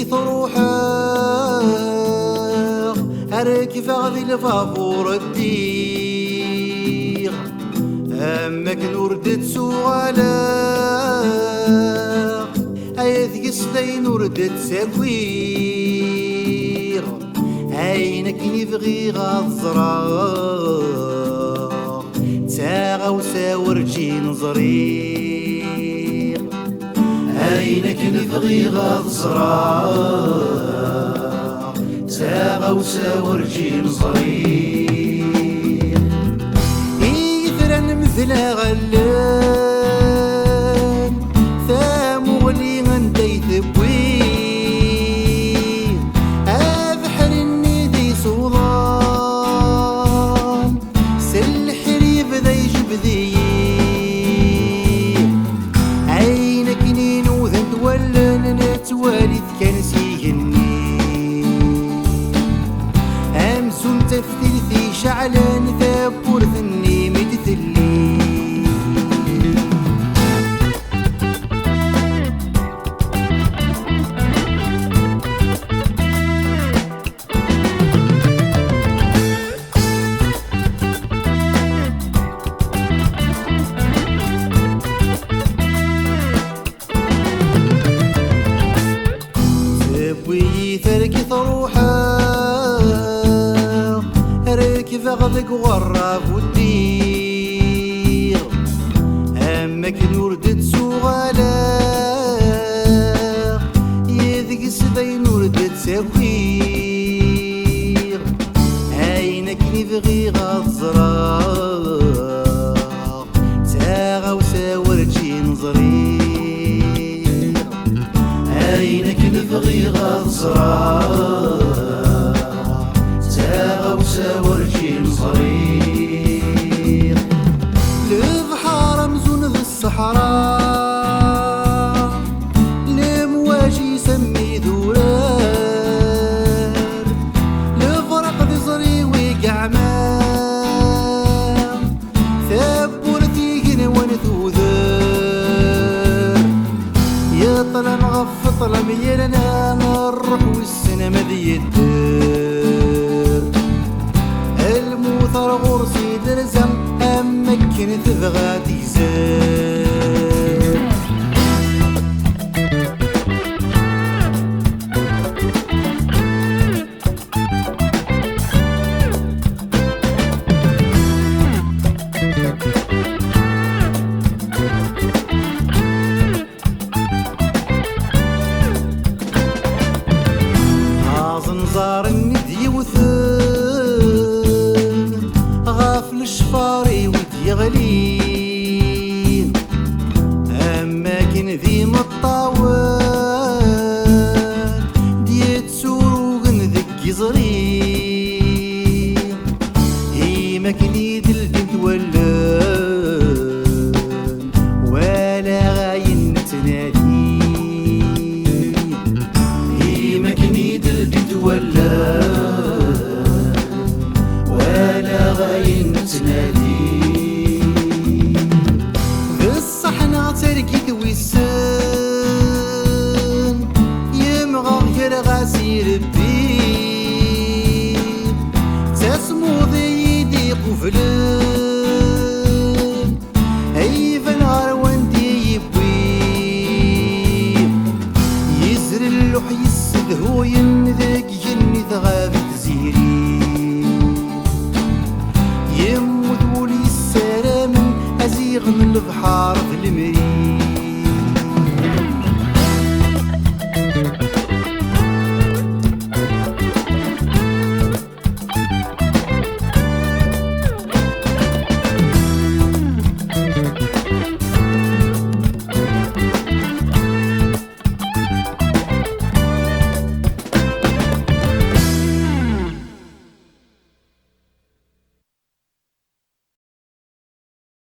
ثرقي ثروحه أركي فغذي الفابور الدير أمك نوردت سوغالا أيذ قصدين وردت سكوير عينك نبغي غزرا تاغا وساور جين زرير عينك نبغي غزرا تاغا وساور جين زرير إيثرا مثل غلان ثامو غلي غندي ثبوين أبحر الندي صوضان سلحري بذا يجبذي عينك نين وذن تولن نتوالي كان سيهني أمسون تفتلثي شعلان ثابور ذني متثلي ثرقي ثروحه ركي فغذك وغراب والدير أمك نوردت سوغالا يذق سبين وردت سوير عينك نبغي غزرا تاغا وساور جين زرير عينك نبغي غزرا تاغا وساور جين صرير لبحار مزون ذي الصحراء لمواجي يسمي ذولار لفرق ذي زري وقعمان ثبورتي هنا ونثوذر يطلع مغف طلع ميلنا الروح والسنة مذي الدر الموثر غرسي درزم أمك كنت تبغى تيزر زار الندي وثن غافل الشفاري ودي غليل أماكن ذي مطاول ديت سوق ذكي زرير هي مكني دلدل ولا غاين تنادي هي مكني دلدل ولا غاين تنادي بالصحنة تركي تويسن يمغى غير غاسير بيه تسمو ذي قفلن أي فنهار وانتي يبوي يزر اللوح يسدهو ينذك جني ثغاب تزيري يموت ولي السلام أزيغ من البحار